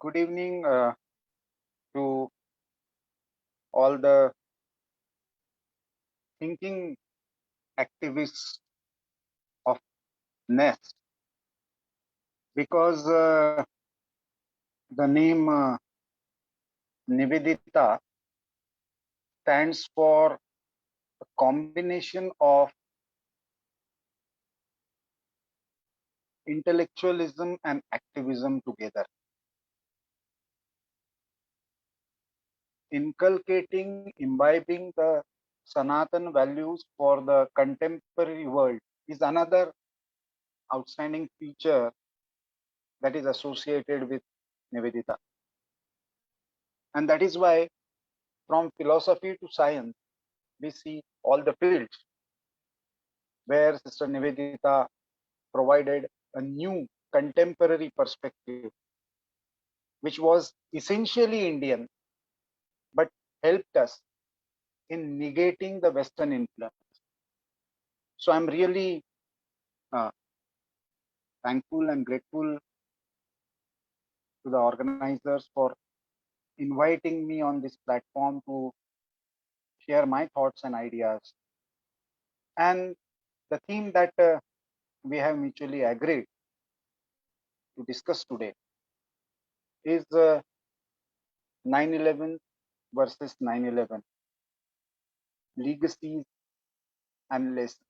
Good evening to all the thinking activists of Nest because the name Nivedita stands for a combination of intellectualism and activism together, inculcating, imbibing the Sanatan values for the contemporary world is another outstanding feature that is associated with Nivedita. And that is why from philosophy to science, we see all the fields where Sister Nivedita provided a new contemporary perspective, which was essentially Indian, but helped us in negating the Western influence. So I'm really uh, thankful and grateful to the organizers for inviting me on this platform to share my thoughts and ideas. And the theme that we have mutually agreed to discuss today is 9/11 versus 9/11, legacies and lessons.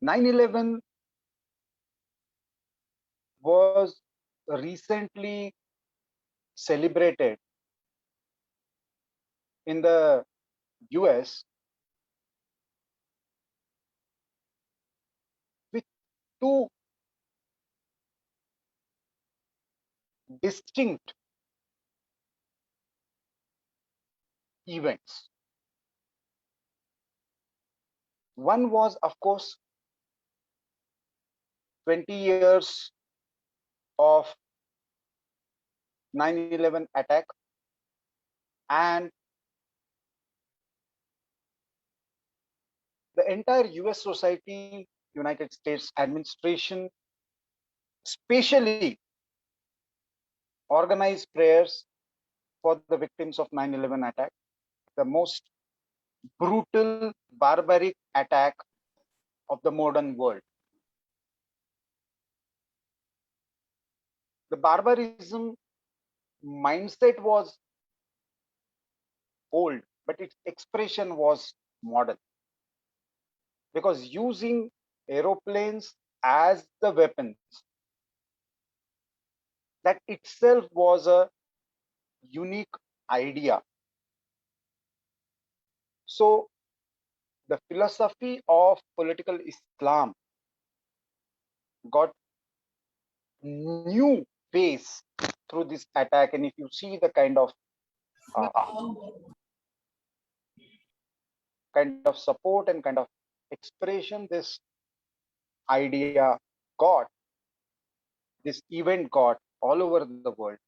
9/11 was recently celebrated in the US with two distinct events. One was, of course, 20 years of 9/11 attack, and the entire US society, United States administration, specially organized prayers for the victims of 9/11 attack, the most brutal, barbaric attack of the modern world. The barbarism mindset was old, but its expression was modern. Because using aeroplanes as the weapons, that itself was a unique idea. So the philosophy of political Islam got new face through this attack. And if you see the uh, kind of support and kind of expression this idea got, this event got all over the world,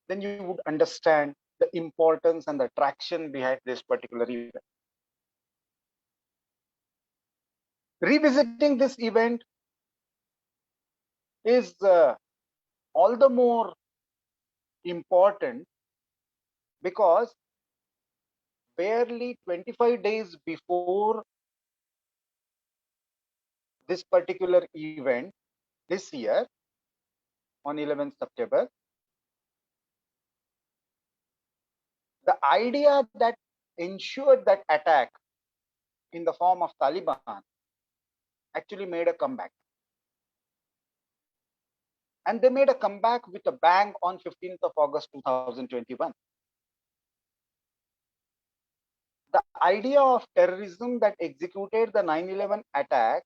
then you would understand the importance and the traction behind this particular event. Revisiting this event is all the more important because barely 25 days before this particular event this year, on 11th September, the idea that ensured that attack in the form of Taliban actually made a comeback. And they made a comeback with a bang on 15th of August 2021. The idea of terrorism that executed the 9/11 attack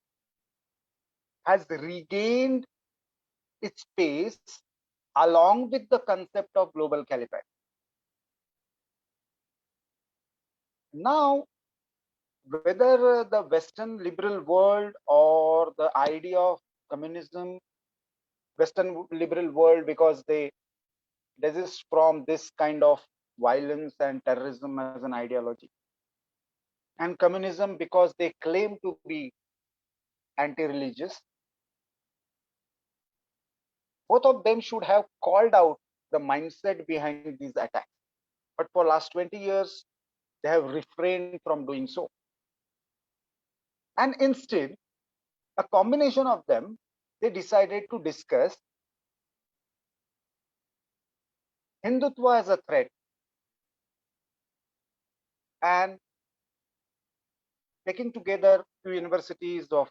has regained its space along with the concept of global caliphate. Now, whether the Western liberal world or the idea of communism, Western liberal world, because they desist from this kind of violence and terrorism as an ideology, and communism because they claim to be anti-religious. Both of them should have called out the mindset behind these attacks. But for last 20 years, they have refrained from doing so. And instead, a combination of them, they decided to discuss Hindutva as a threat and taking together two universities of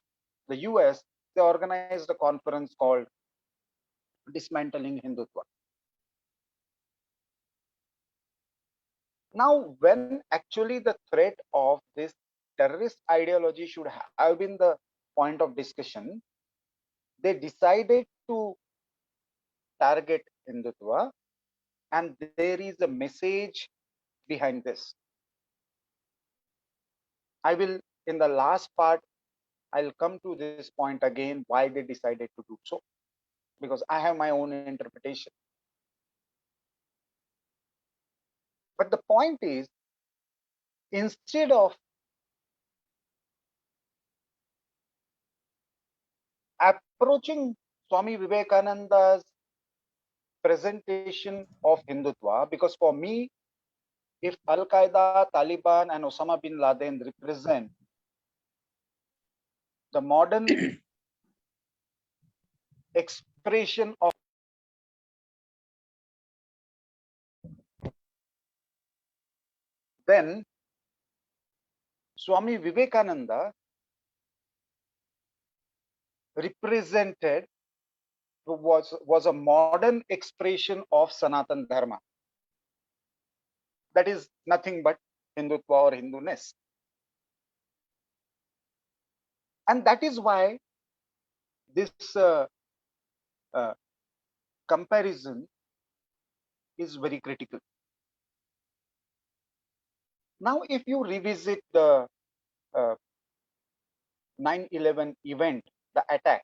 the US, they organized a conference called Dismantling Hindutva. Now, when actually the threat of this terrorist ideology should have been the point of discussion, they decided to target Hindutva, and there is a message behind this. I will, in the last part, I'll come to this point again why they decided to do so, because I have my own interpretation. But the point is, instead of approaching Swami Vivekananda's presentation of Hindutva, because for me, if Al Qaeda, Taliban, and Osama bin Laden represent the modern expression of, then Swami Vivekananda represented was a modern expression of Sanatan Dharma. That is nothing but Hindutva or Hinduness. And that is why this uh, comparison is very critical. Now, if you revisit the uh, 9/11 event, the attack,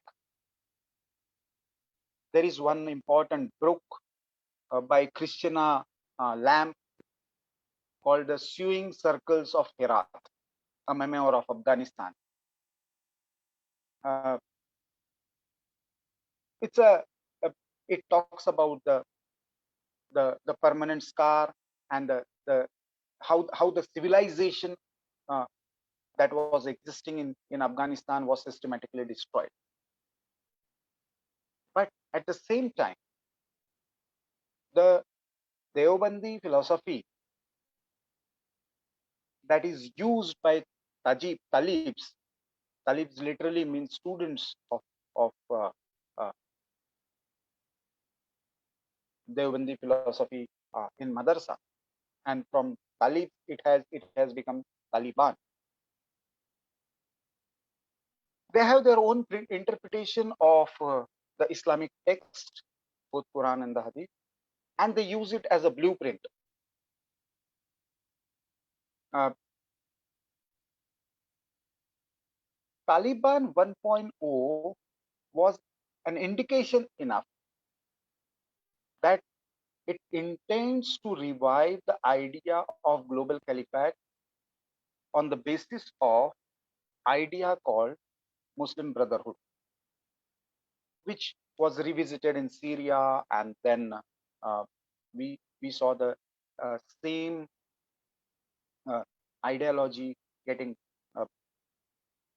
there is one important book by Christina Lamb called The Sewing Circles of Herat, a memoir of Afghanistan. Uh, it's a it talks about the permanent scar and the how the civilization uh, that was existing in Afghanistan was systematically destroyed. But at the same time, the Deobandi philosophy that is used by Talibs. Talibs literally means students of uh, Deobandi philosophy in madrasa, and from Talib it has become Taliban. They have their own interpretation of the Islamic text, both Quran and the Hadith, and they use it as a blueprint. Uh, Taliban 1.0 was an indication enough that it intends to revive the idea of global caliphate on the basis of idea called Muslim Brotherhood, which was revisited in Syria, and then uh, we saw the same uh, ideology getting uh,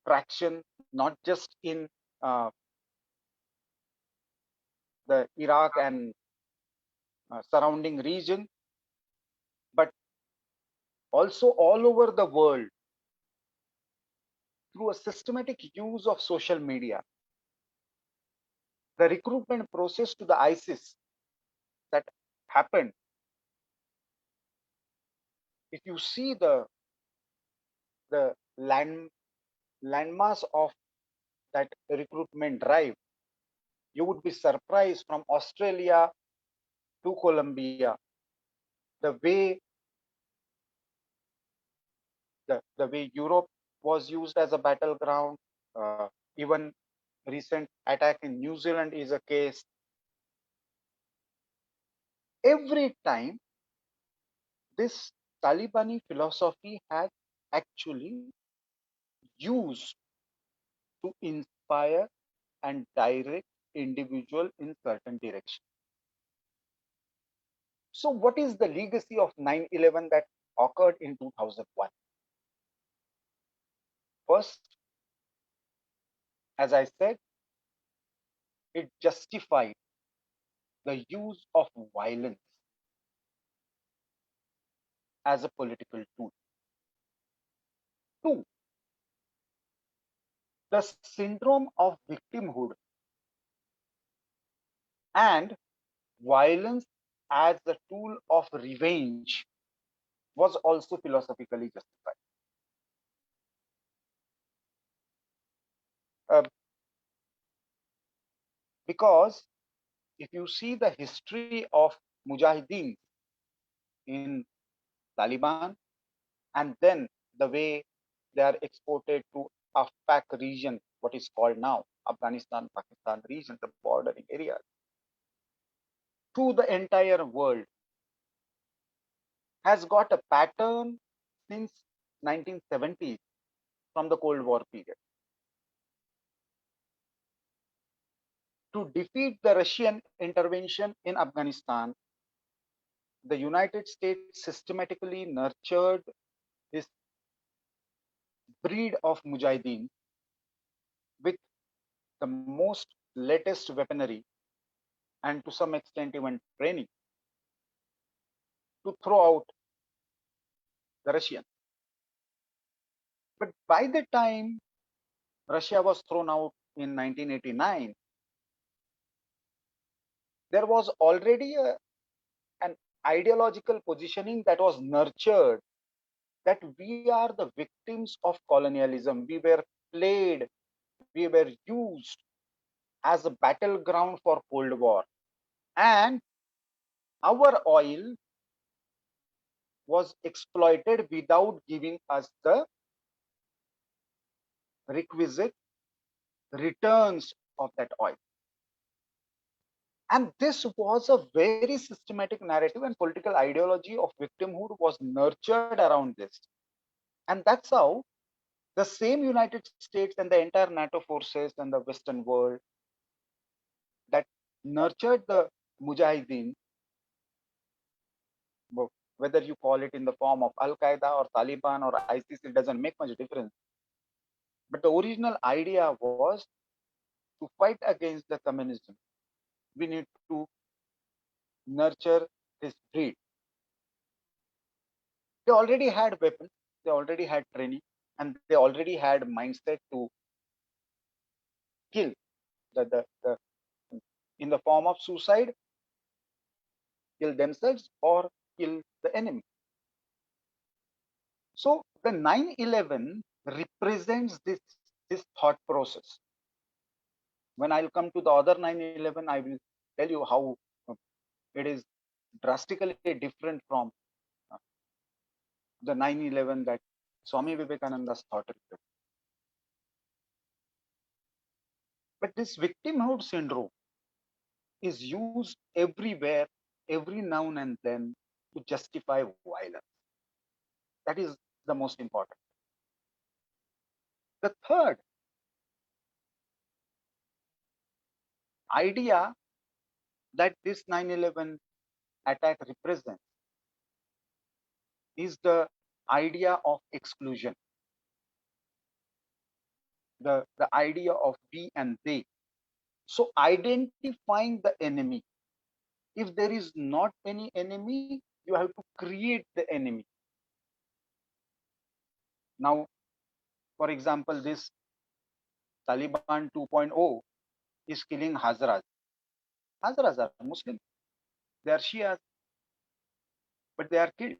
traction, not just in uh, the Iraq and surrounding region, but also all over the world through a systematic use of social media. The recruitment process to the ISIS that happened, if you see the landmass of that recruitment drive, you would be surprised from Australia to Colombia, the way the way Europe was used as a battleground. Even recent attack in New Zealand is a case. Every time this Talibani philosophy has actually used to inspire and direct individual in certain direction. So what is the legacy of 9/11 that occurred in 2001? First, as I said, it justified the use of violence as a political tool. Two, the syndrome of victimhood and violence as a tool of revenge was also philosophically justified. Uh, because if you see the history of Mujahideen in Taliban, and then the way they are exported to Afpak region, what is called now Afghanistan, Pakistan region, the bordering areas, to the entire world, has got a pattern since 1970s from the Cold War period. To defeat the Russian intervention in Afghanistan, the United States systematically nurtured this breed of mujahideen with the most latest weaponry and to some extent even training to throw out the Russians. But by the time Russia was thrown out in 1989, there was already an ideological positioning that was nurtured that we are the victims of colonialism. We were played, we were used as a battleground for Cold War. And our oil was exploited without giving us the requisite returns of that oil. And this was a very systematic narrative and political ideology of victimhood was nurtured around this. And that's how the same United States and the entire NATO forces and the Western world that nurtured the Mujahideen, whether you call it in the form of Al Qaeda or Taliban or ISIS, it doesn't make much difference. But the original idea was to fight against the communism. We need to nurture this breed. They already had weapons, they already had training, and they already had mindset to kill the in the form of suicide, kill themselves or kill the enemy. So the 9/11 represents this thought process. When I'll come to the other 9/11, I will tell you how it is drastically different from uh, the 9/11 that Swami Vivekananda's thought reflects. But this victimhood syndrome is used everywhere, every now and then to justify violence. That is the most important. The third idea that this 9/11 attack represents is the idea of exclusion, the idea of we and they. So identifying the enemy. If there is not any enemy, you have to create the enemy. Now, for example, this Taliban 2.0 is killing Hazaras. Hazaras are Muslim. They are Shias, but they are killed.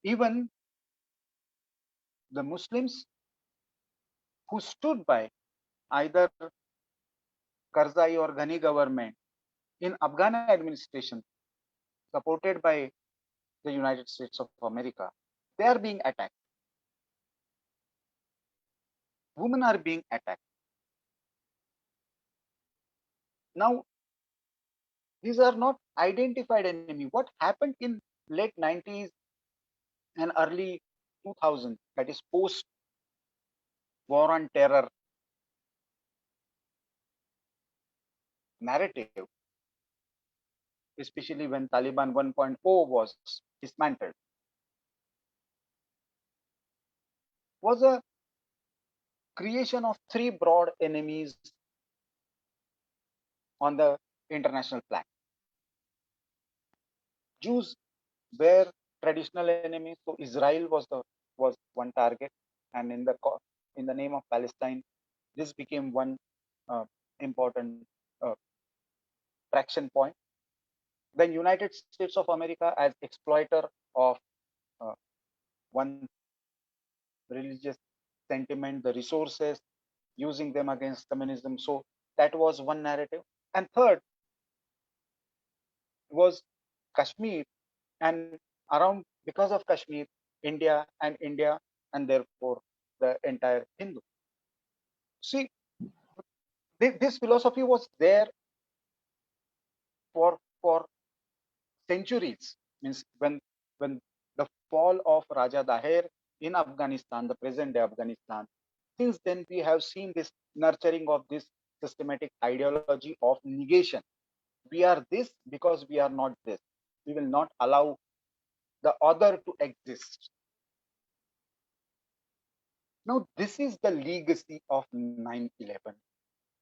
Even the Muslims who stood by either Karzai or Ghani government in Afghan administration, supported by the United States of America, they are being attacked. Women are being attacked. Now, these are not identified enemy. What happened in late 90s and early 2000, that is post war on terror narrative, especially when Taliban 1.0 was dismantled, was a creation of three broad enemies on the international plan. Jews were traditional enemies, so Israel was one target, and in the name of Palestine, this became one uh, important uh, traction point. Then United States of America as exploiter of uh, one religious sentiment, the resources, using them against communism. So that was one narrative. And third was Kashmir, and around because of Kashmir, India, and therefore the entire Hindu. See, this philosophy was there for centuries. Means when the fall of Raja Daher in Afghanistan, the present day Afghanistan, since then we have seen this nurturing of this systematic ideology of negation. We are this because we are not this. We will not allow the other to exist. Now, this is the legacy of 9/11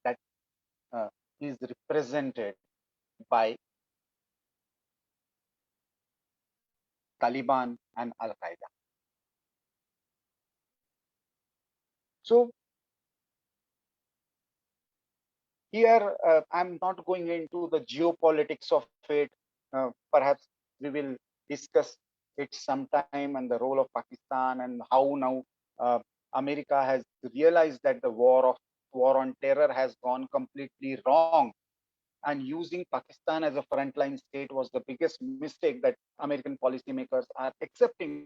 that uh, is represented by Taliban and Al Qaeda. So, here I'm not going into the geopolitics of it. Perhaps we will discuss it sometime, and the role of Pakistan, and how now uh, America has realized that the war on terror has gone completely wrong, and using Pakistan as a frontline state was the biggest mistake that American policymakers are accepting now.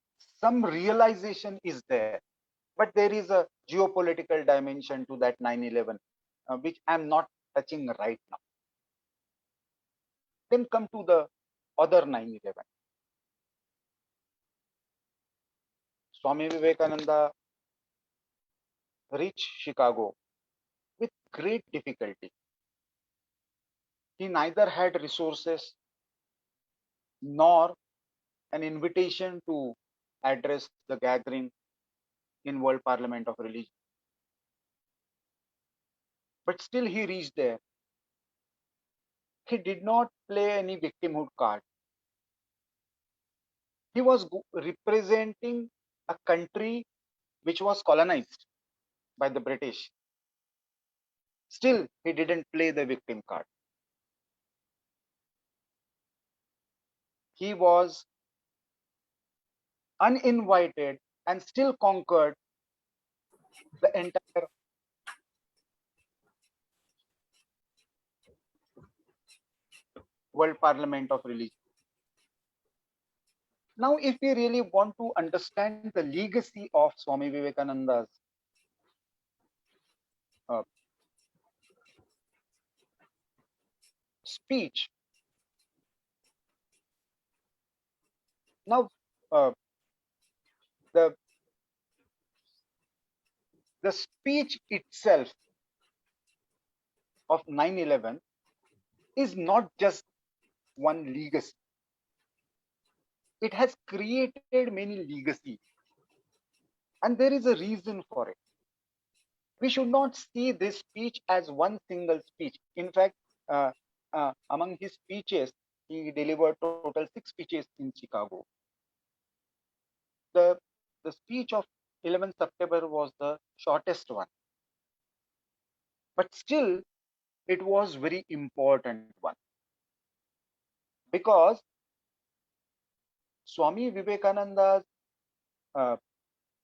But some realization is there, but there is a geopolitical dimension to that 9/11, which I'm not touching right now. Then come to the other 9/11. Swami Vivekananda reached Chicago with great difficulty. He neither had resources nor an invitation to address the gathering in World Parliament of Religion. But still he reached there. He did not play any victimhood card. He was representing a country which was colonized by the British. Still, he didn't play the victim card. He was uninvited and still conquered the entire World Parliament of Religion. Now, if we really want to understand the legacy of Swami Vivekananda's uh, speech, now uh, the the speech itself of 9/11 is not just one legacy. It has created many legacies, and there is a reason for it. We should not see this speech as one single speech. In fact, among his speeches, he delivered total 6 speeches in Chicago. The, the speech of 11th September was the shortest one, but still it was very important one, because Swami Vivekananda's uh,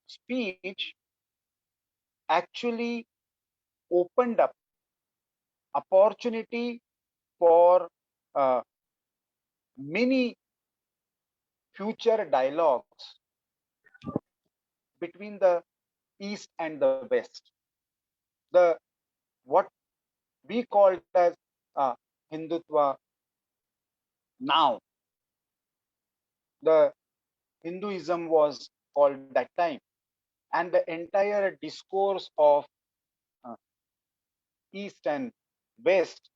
speech actually opened up opportunity for uh, many future dialogues between the East and the West. the what we called as Hindutva now. The Hinduism was called that time, and the entire discourse of uh, East and West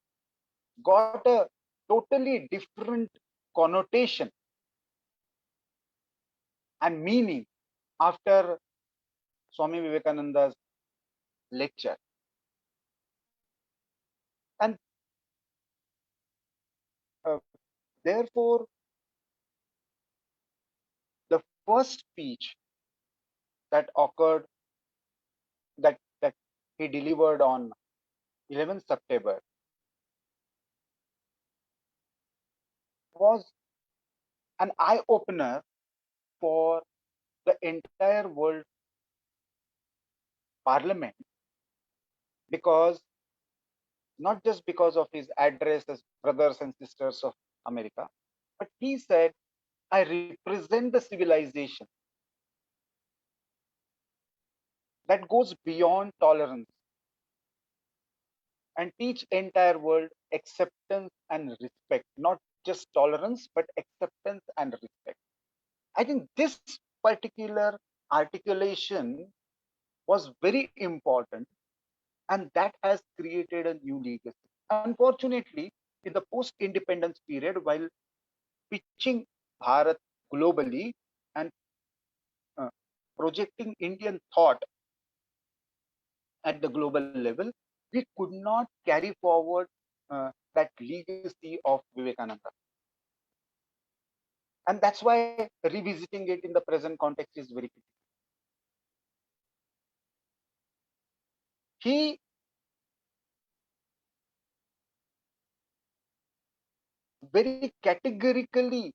got a totally different connotation and meaning after Swami Vivekananda's lecture. And uh, therefore, the first speech that occurred, that he delivered on 11th September, was an eye opener for the entire world parliament, because not just because of his address as brothers and sisters of America, but he said, I represent the civilization that goes beyond tolerance and teach entire world acceptance and respect, not just tolerance, but acceptance and respect. I think this particular articulation was very important, and that has created a new legacy. Unfortunately, in the post independence period, while pitching Bharat globally and uh, projecting Indian thought at the global level, we could not carry forward that legacy of Vivekananda. And that's why revisiting it in the present context is very critical. He very categorically,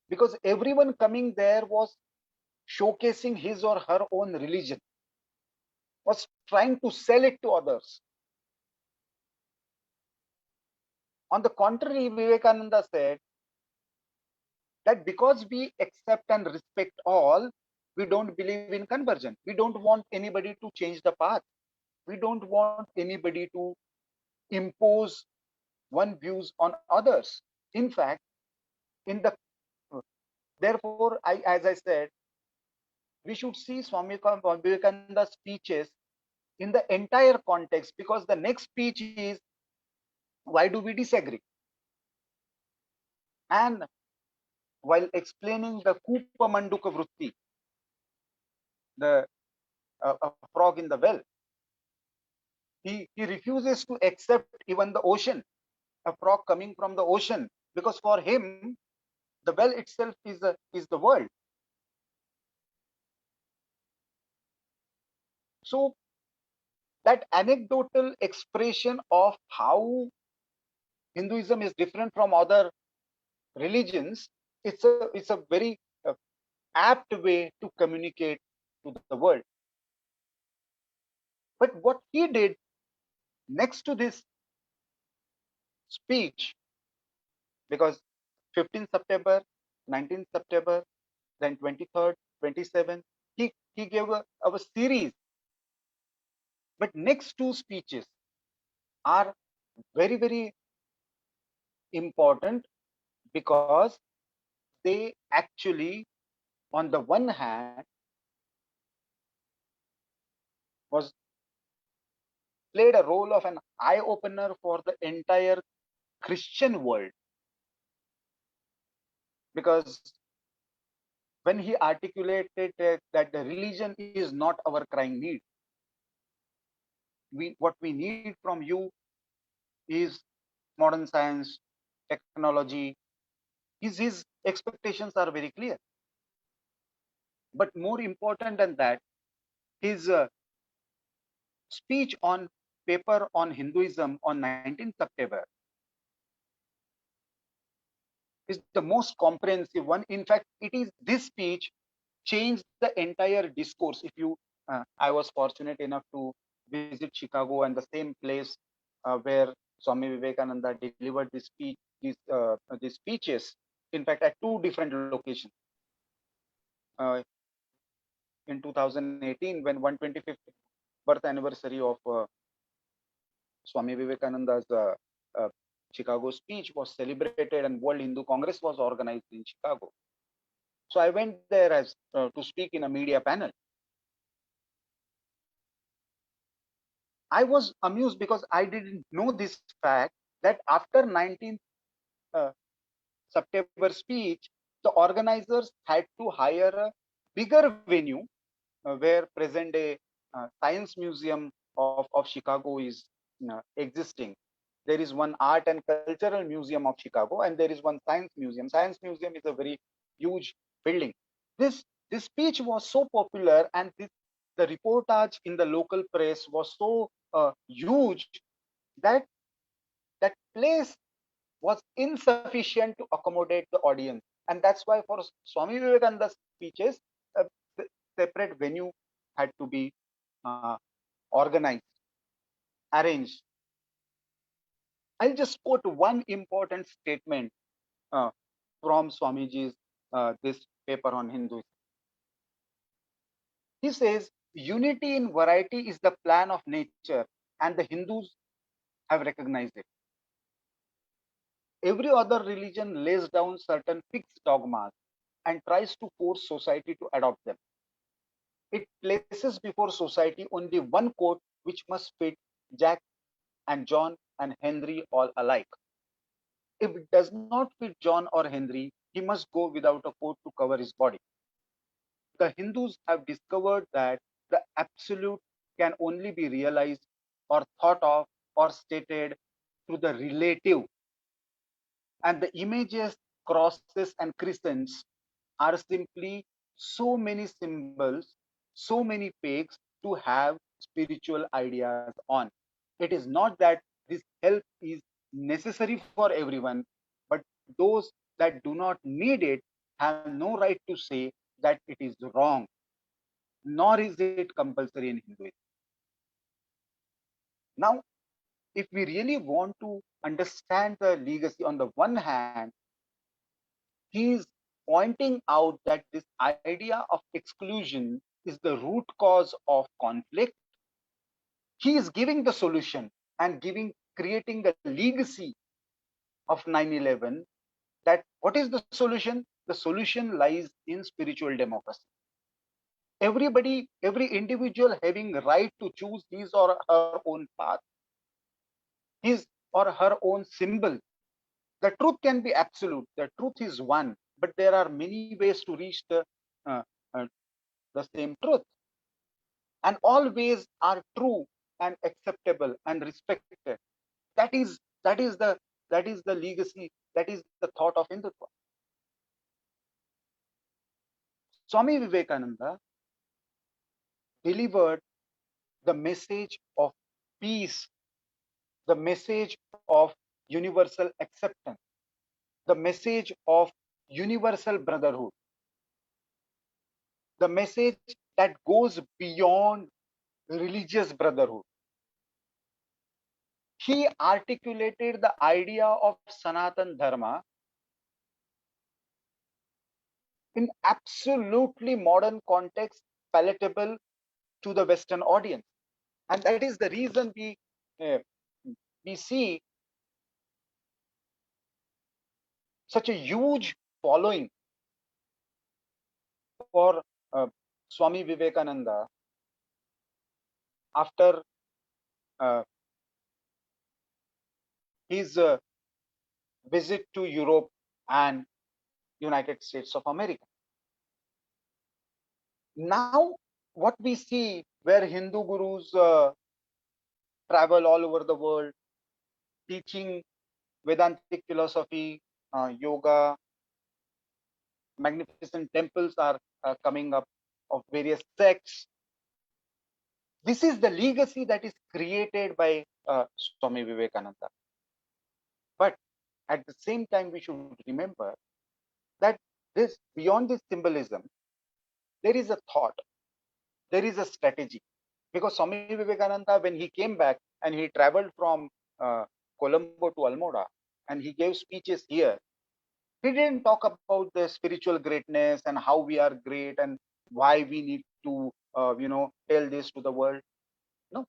because everyone coming there was showcasing his or her own religion, was trying to sell it to others. On the contrary, Vivekananda said that because we accept and respect all, we don't believe in conversion. We don't want anybody to change the path. We don't want anybody to impose one views on others. In fact, in the therefore, as I said, we should see Swami Vivekananda's speeches in the entire context, because the next speech is, why do we disagree? And while explaining the Kupa Manduka Vritti, the a frog in the well, he refuses to accept even the ocean, a frog coming from the ocean, because for him, the well itself is the world. So that anecdotal expression of how Hinduism is different from other religions, it's a very apt way to communicate to the world. But what he did next to this speech, because 15th September, 19th September, then 23rd, 27th, he gave a series. But next two speeches are very, very important, because they actually, on the one hand, was played a role of an eye opener for the entire Christian world, because when he articulated that the religion is not our crying need, what we need from you is modern science, technology. His expectations are very clear. But more important than that, his speech on paper on Hinduism on 19th September is the most comprehensive one. In fact, it is this speech changed the entire discourse. If you, I was fortunate enough to visit Chicago, and the same place where Swami Vivekananda delivered this speech, these speeches. In fact, at two different locations. In 2018, when 125th birth anniversary of Swami Vivekananda's Chicago speech was celebrated, and World Hindu Congress was organized in Chicago. So I went there as to speak in a media panel. I was amused because I didn't know this fact that after 19th uh, September speech, the organizers had to hire a bigger venue where present day science museum of Chicago is existing. There is one art and cultural museum of Chicago, and there is one science museum. Science museum is a very huge building. This speech was so popular, and the reportage in the local press was so huge that that place was insufficient to accommodate the audience, and that's why for Swami Vivekananda's speeches, a separate venue had to be organized, arranged. I'll just quote one important statement uh, from Swamiji's this paper on Hinduism. He says, "Unity in variety is the plan of nature, and the Hindus have recognized it. Every other religion lays down certain fixed dogmas and tries to force society to adopt them. It places before society only one code which must fit Jack and John and Henry all alike. If it does not fit John or Henry, he must go without a coat to cover his body. The Hindus have discovered that the absolute can only be realized or thought of or stated through the relative, and the images, crosses, and crescents are simply so many symbols, so many pegs to have spiritual ideas on. It is not that this help is necessary for everyone, but those that do not need it have no right to say that it is wrong, nor is it compulsory in Hinduism. Now, if we really want to understand the legacy, on the one hand, he is pointing out that this idea of exclusion is the root cause of conflict. He is giving the solution and creating the legacy of 9/11. That what is the solution? The solution lies in spiritual democracy. Everybody, every individual having right to choose his or her own path, his or her own symbol. The truth can be absolute. The truth is one, but there are many ways to reach uh, uh, the same truth, and all ways are true and acceptable and respected. That is that is the that is the legacy, that is the thought of Hindutva. Swami Vivekananda delivered the message of peace, the message of universal acceptance, the message of universal brotherhood, the message that goes beyond religious brotherhood. He articulated the idea of Sanatan Dharma in absolutely modern context, palatable to the Western audience. And that is the reason uh, we see such a huge following for Swami Vivekananda after uh, his visit to Europe and United States of America. Now, what we see where Hindu gurus travel all over the world teaching Vedantic philosophy, yoga, magnificent temples are coming up of various sects. This is the legacy that is created by Swami Vivekananda. But at the same time, we should remember that this beyond this symbolism, there is a thought, there is a strategy. Because Swami Vivekananda, when he came back and he traveled from uh, Colombo to Almora and he gave speeches here, he didn't talk about the spiritual greatness and how we are great and why we need to, tell this to the world. No,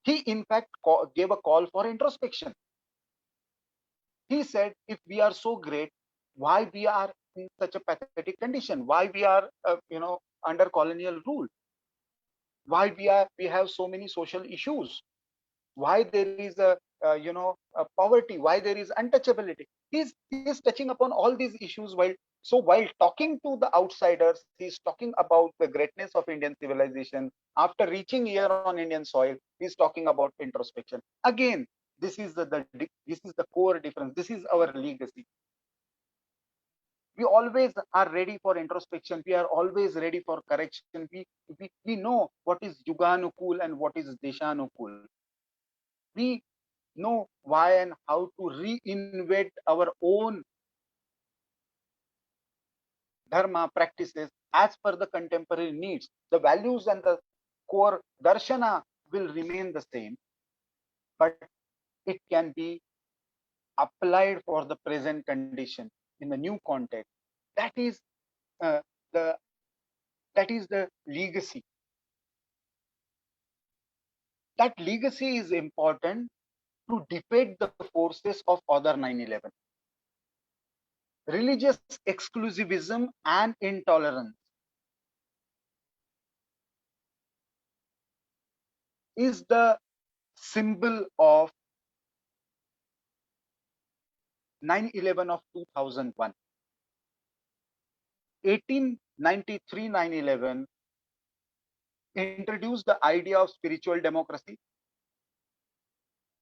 He in fact gave a call for introspection. He said, if we are so great, why we are in such a pathetic condition? Why we are, under colonial rule? Why we have so many social issues? Why there is a poverty? Why there is untouchability? He's touching upon all these issues while talking to the outsiders. He's talking about the greatness of Indian civilization. After reaching here on Indian soil, he's talking about introspection. Again, this is the core difference. This is our legacy. We always are ready for introspection. We are always ready for correction. We know what is yuganukul and what is deshanukul. We know why and how to reinvent our own dharma practices as per the contemporary needs. The values and the core darshana will remain the same, but it can be applied for the present condition in the new context. That is uh, the that is the legacy. That legacy is important to defeat the forces of other 9/11. Religious exclusivism and intolerance is the symbol of 9/11 of 2001. 1893 9/11 introduced the idea of spiritual democracy,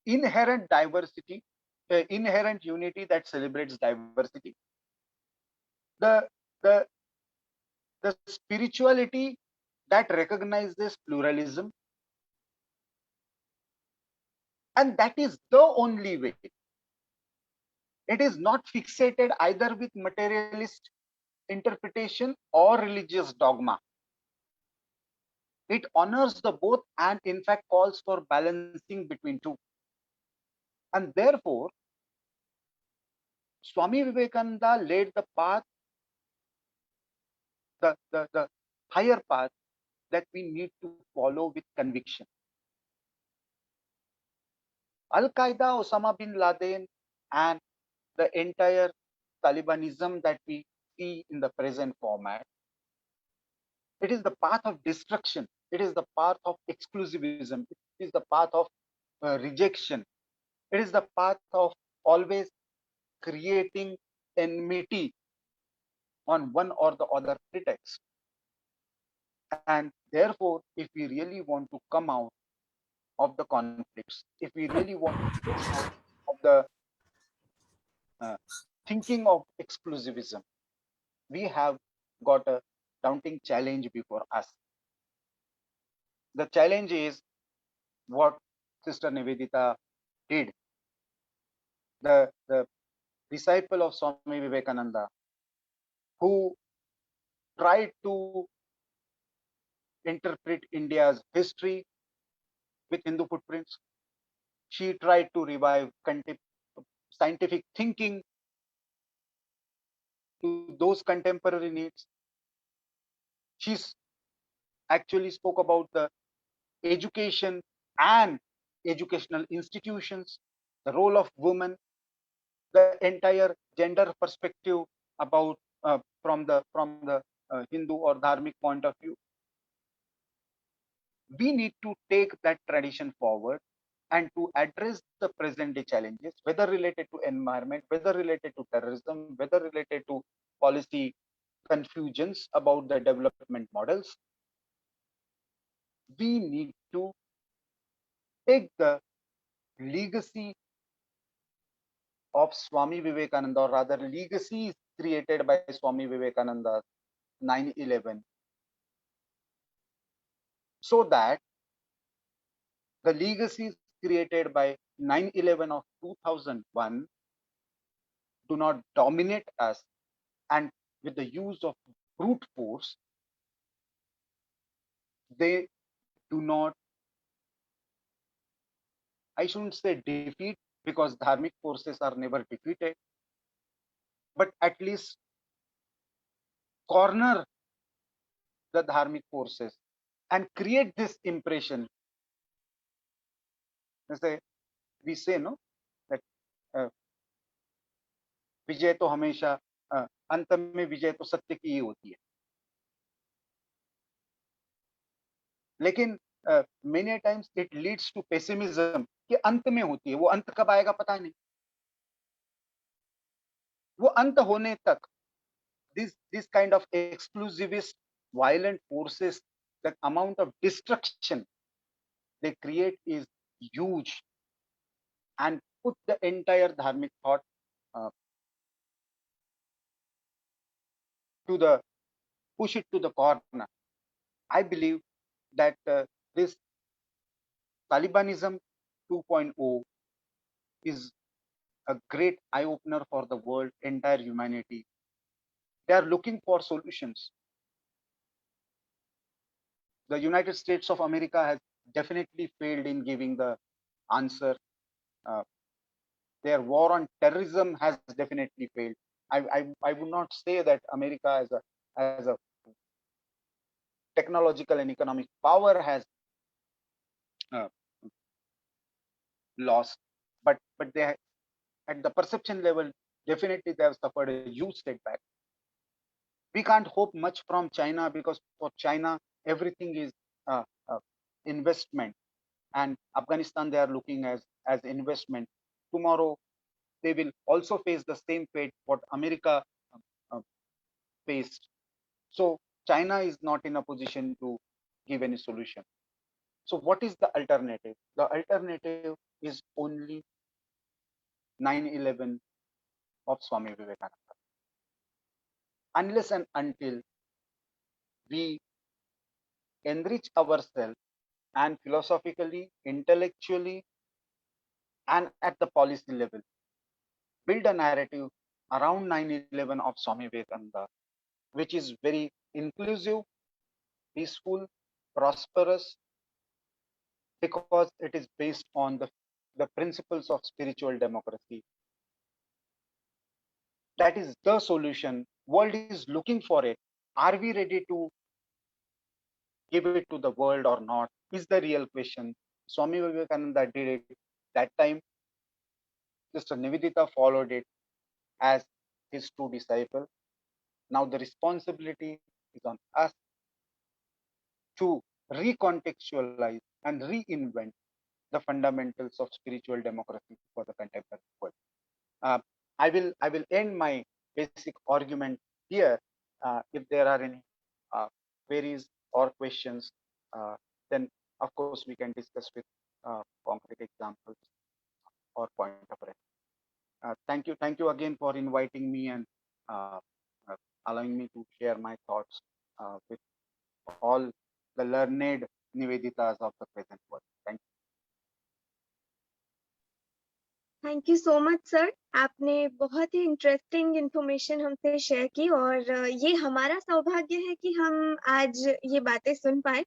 inherent diversity, inherent unity that celebrates diversity, the, the, the spirituality that recognizes pluralism, and that is the only way. It is not fixated either with materialist interpretation or religious dogma. It honors the both and in fact calls for balancing between two. And therefore, Swami Vivekananda laid the path, the higher path that we need to follow with conviction. Al Qaeda, Osama bin Laden, and the entire Talibanism that we see in the present format, it is the path of destruction. It is the path of exclusivism. It is the path of rejection. It is the path of always creating enmity on one or the other pretext. And therefore, if we really want to come out of the conflicts, if we really want to come out of the uh, thinking of exclusivism, we have got a daunting challenge before us. The challenge is what Sister Nivedita did. The disciple of Swami Vivekananda, who tried to interpret India's history with Hindu footprints. She tried to revive scientific thinking to those contemporary needs. She actually spoke about the education and educational institutions, the role of women, the entire gender perspective about from the Hindu or Dharmic point of view. We need to take that tradition forward and to address the present day challenges, whether related to environment, whether related to terrorism, whether related to policy confusions about the development models. We need to take the legacy of Swami Vivekananda, or rather legacies created by Swami Vivekananda 9/11, so that the legacies created by 9/11 of 2001 do not dominate us, and with the use of brute force, they do not, I shouldn't say defeat, because dharmic forces are never defeated, but at least corner the dharmic forces and create this impression जैसे we say no that विजय तो हमेशा अंत में विजय तो सत्य की ही होती है, लेकिन many times it leads to pessimism कि अंत में होती है, वो अंत कब आएगा पता नहीं, वो अंत होने तक this kind of exclusivist violent forces, the amount of destruction they create is huge and put the entire dharmic thought uh, to the push it to the corner. I believe that this Talibanism 2.0 is a great eye opener for the world, entire humanity. They are looking for solutions. The United States of America has definitely failed in giving the answer. Uh, their war on terrorism has definitely failed. I would not say that America as a technological and economic power has uh, lost, but they at the perception level definitely they have suffered a huge setback. We can't hope much from China because for China everything is uh, uh, investment, and Afghanistan they are looking as investment. Tomorrow they will also face the same fate what America uh, faced. So China is not in a position to give any solution. So what is the alternative? The alternative is only 9/11 of Swami Vivekananda. Unless and until we enrich ourselves and philosophically, intellectually, and at the policy level, build a narrative around 9/11 of Swami Vivekananda, which is very inclusive, peaceful, prosperous, because it is based on the principles of spiritual democracy. That is the solution. World is looking for it. Are we ready to give it to the world or not? Is the real question. Swami Vivekananda did it that time. Sister Nivedita followed it as his true disciple. Now the responsibility is on us to recontextualize and reinvent the fundamentals of spiritual democracy for the contemporary world. Uh, I will end my basic argument here. If there are any queries or questions, then of course we can discuss with concrete examples or point of reference. Thank you again for inviting me and uh, uh, allowing me to share my thoughts with all the learned Niveditas of the present world. Thank you. Thank you so much sir, आपने बहुत ही interesting information हमसे share की और ये हमारा सौभाग्य है कि हम आज ये बातें सुन पाए